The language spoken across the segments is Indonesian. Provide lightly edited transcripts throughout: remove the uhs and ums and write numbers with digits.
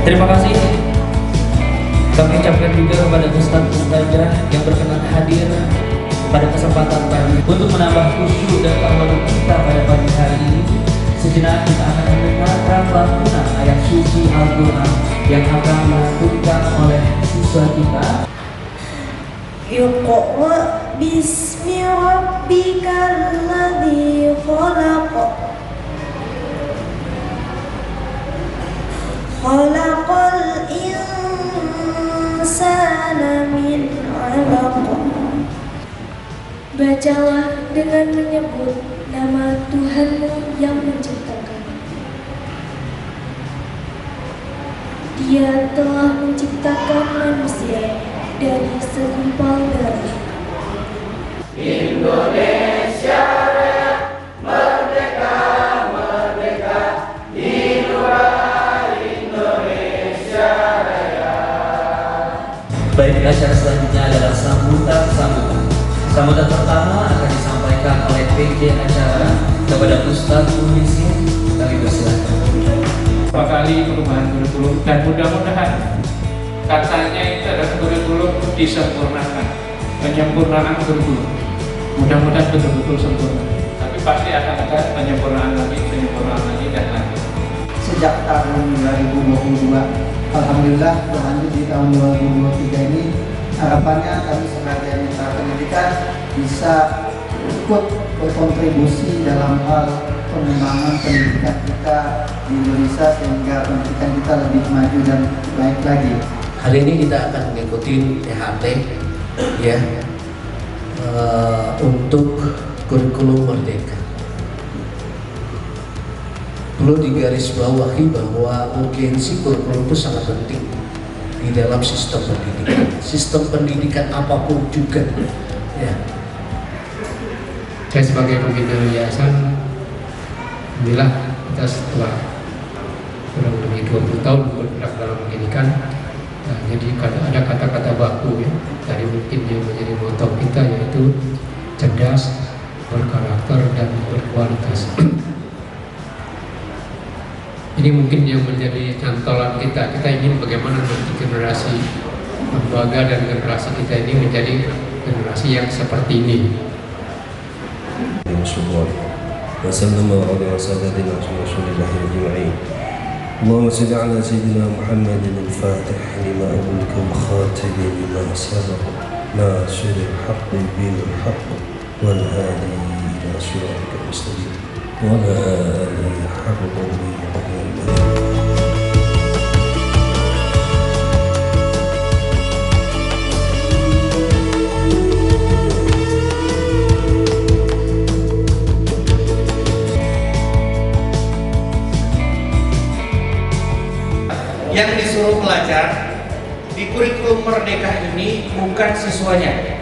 Terima kasih kami ucapkan juga kepada Ustaz-Ustazah yang berkenan hadir pada kesempatan pagi untuk menambah khusyuk dan tawadhu kita pada pagi hari ini. Sejenak kita akan mendengarkan lantunan ayat suci Al-Quran yang akan dilantunkan oleh siswa kita. Iqra bismi rabbikal ladzi khalaq. Khalaqal insana min 'alaq. Bacalah dengan menyebut nama Tuhanmu yang menciptakan. Dia telah menciptakan manusia dari segumpal darah. Indonesia Raya, merdeka, merdeka, hiduplah Indonesia Raya. Baik, acara selanjutnya adalah sambutan. Sambutan pertama akan disampaikan oleh PJ acara kepada Ustadz Muhyiddin. Kami persilakan. Berapa kali perubahan kurikulum dan mudah-mudahan katanya itu adalah kurikulum disempurnakan, penyempurnaan kurikulum. Mudah-mudahan betul-betul sempurna. Tapi pasti akan ada penyempurnaan lagi dan lagi. Sejak tahun 2022, alhamdulillah berlanjut di tahun 2023 ini. Harapannya kami sebagai mitra pendidikan bisa ikut berkontribusi dalam hal pengembangan pendidikan kita di Indonesia sehingga pendidikan kita lebih maju dan baik lagi. Hari ini kita akan mengikuti THT ya untuk kurikulum merdeka. Perlu digarisbawahi bahwa urgensi kurikulum itu sangat penting di dalam sistem pendidikan apapun juga ya. Saya sebagai pembina yayasan, alhamdulillah kita setelah kurang lebih 20 tahun bergerak dalam pendidikan, jadi ada kata-kata baku ya, dari mungkin yang menjadi moto kita yaitu cerdas, berkarakter, dan berkualitas. Ini mungkin yang menjadi cantolan kita. Kita ingin bagaimana nanti generasi lembaga dan generasi kita ini menjadi generasi yang seperti ini. وسلم على سادتنا رسول الله أجمعين. اللهم صل على سيدنا محمد الفاتح لما أغلق والخاتم لما سبق ناصر الحق بالحق والهادي إلى صراطك المستقيم وعلى آله حق قدره ومقداره. Yang disuruh belajar di kurikulum merdeka ini bukan siswanya,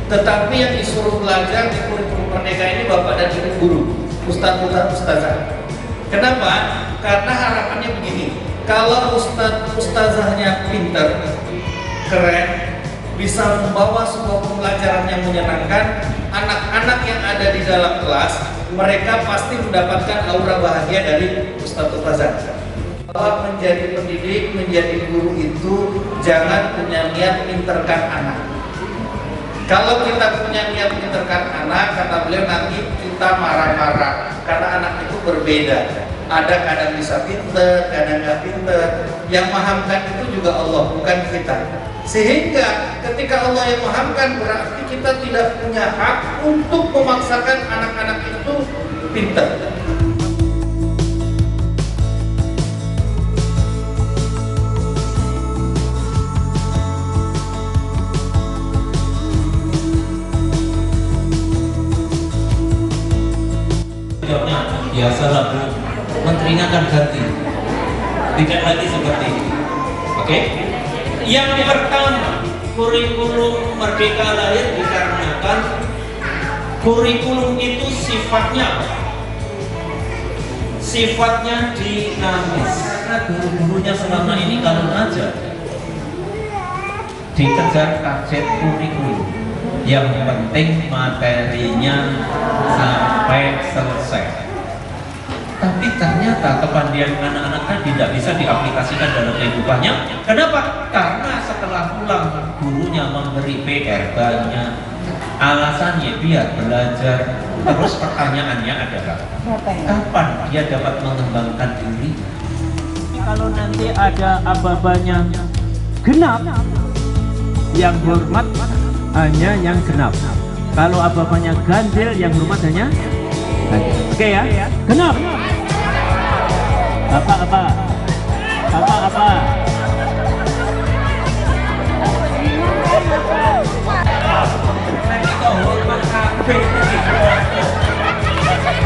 tetapi yang disuruh belajar di kurikulum merdeka ini bapak dan ibu guru, ustazah. Kenapa? Karena harapannya begini, kalau ustazahnya pinter, keren, bisa membawa sebuah pembelajaran yang menyenangkan, anak-anak yang ada di dalam kelas mereka pasti mendapatkan aura bahagia dari ustazah. Bahwa menjadi pendidik, menjadi guru itu jangan punya niat pinterkan anak. Kalau kita punya niat pinterkan anak, kata beliau nanti kita marah-marah karena anak itu berbeda. Ada kadang bisa pinter, kadang nggak pinter. Yang memahamkan itu juga Allah, bukan kita. Sehingga ketika Allah yang memahamkan berarti kita tidak punya hak untuk memaksakan anak-anak itu pinter. Biasalah Bu, menterinya kan ganti, tidak lagi seperti ini. Oke? Yang pertama, kurikulum merdeka lahir dikarenakan kurikulum itu sifatnya apa? Sifatnya dinamis. Karena guru-gurunya selama ini kalau ngajar dikejar target kurikulum, yang penting materinya sampai selesai. Tapi ternyata kepandaian anak-anak kan tidak bisa diaplikasikan dalam kehidupannya. Kenapa? Karena setelah pulang gurunya memberi PR banyak, alasannya biar belajar. Terus pertanyaannya adalah, kapan dia dapat mengembangkan diri? Kalau nanti ada aba-abanya genap, yang hormat hanya yang genap. Kalau aba-abanya ganjil, yang hormat hanya ganjil. Oke ya? Genap. Apa?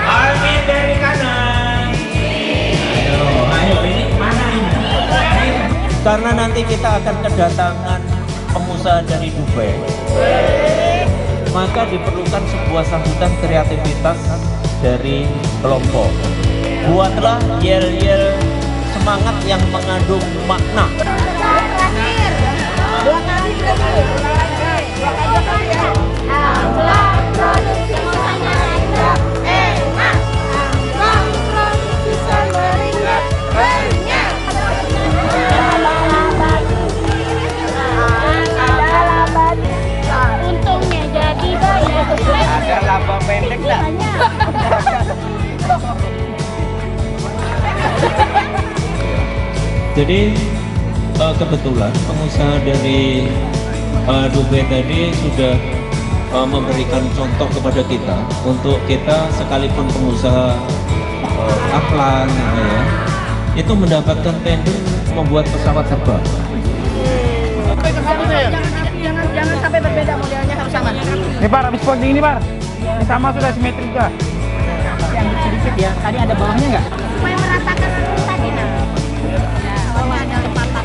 Amin dari kanan. Ayo ini mana ini? Karena nanti kita akan kedatangan pengusaha dari Dubai. Maka diperlukan sebuah sambutan kreativitas dari kelompok. Buatlah yel-yel semangat yang mengandung makna. Untungnya jadi banyak. Ada laba pendek dah. Jadi kebetulan pengusaha dari Dubai tadi sudah memberikan contoh kepada kita untuk kita sekalipun pengusaha kaplan ya, itu mendapatkan tender membuat pesawat terbang. Jangan sampai berbeda, modelnya harus sama. Nih Pak, habis pounding ini Pak. Ini sama sudah simetris juga. Yang sedikit ya, tadi ada bawahnya nggak? Supaya merasakan tadi nah. Bawah ada lempatan.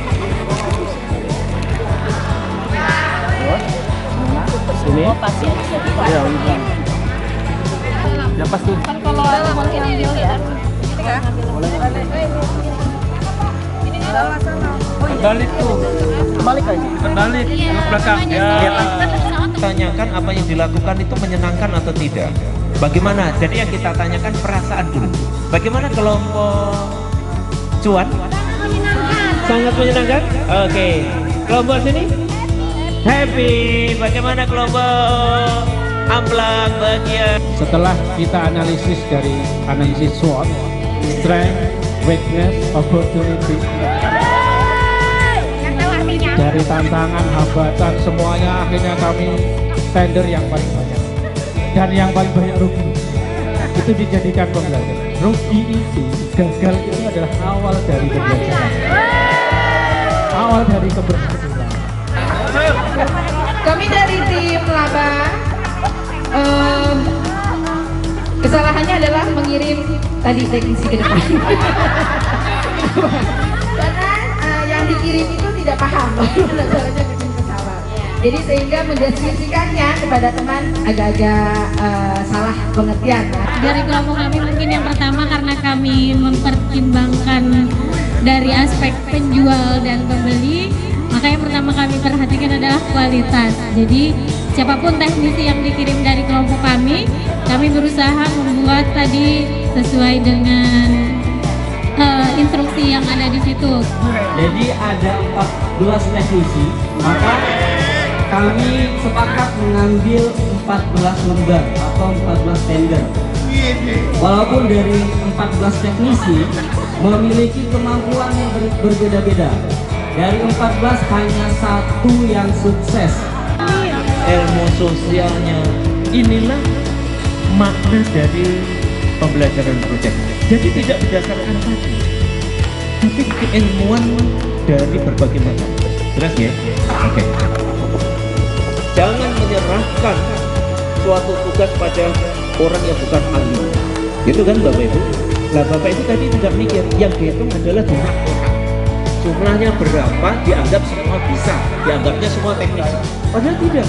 Sini. Oh, pasti ada sedikit. Ya, udah. Ya pas tuh. Kan kalau ada mau diambil ya, gitu kan? Ini di bawah sana. Kembali tuh. Balik aja. Kembali ke belakang. Ya. Tanyakan apa yang dilakukan itu menyenangkan atau tidak. Bagaimana? Jadi yang kita tanyakan perasaan dulu. Bagaimana kelompok cuan? Sangat menyenangkan. Oke. Kelompok sini? Happy. Bagaimana kelompok amplang bagian? Setelah kita analisis dari analisis SWOT, strength, weakness, opportunity, dari tantangan, hambatan, semuanya akhirnya kami tender yang paling banyak dan yang paling banyak rugi. Itu dijadikan pembelajaran. Rugi itu, gagal itu adalah awal dari pembelajaran, awal dari keberhasilan. Kami dari tim Laba, kesalahannya adalah mengirim tadi teknisi ke depan. Karena yang dikirim itu tidak paham caranya bikin pesawat. Jadi sehingga mendeskripsikannya kepada teman agak-agak salah pengertian. Dari kelompok kami mungkin yang pertama karena kami mempertimbangkan dari aspek penjual dan pembeli, maka yang pertama kami perhatikan adalah kualitas. Jadi siapapun teknisi yang dikirim dari kelompok kami berusaha membuat tadi sesuai dengan instruksi yang ada di situ. Jadi ada 14 teknisi, maka kami sepakat mengambil 14 lembar atau 14 tender. Walaupun dari 14 teknisi memiliki kemampuan yang berbeda-beda. Dari 14 hanya satu yang sukses. Ilmu sosialnya, inilah makna dari pembelajaran proyek. Jadi tidak berdasarkan tadi, tapi keilmuan dari berbagai macam. Jelas ya? Oke. Jangan menyerahkan suatu tugas pada orang yang bukan ahli. Gitu kan Bapak Ibu? Nah Bapak Ibu tadi tidak mikir, yang dihitung adalah jumlah orang. Jumlahnya berapa, dianggap semua bisa, dianggapnya semua teknis. Padahal tidak.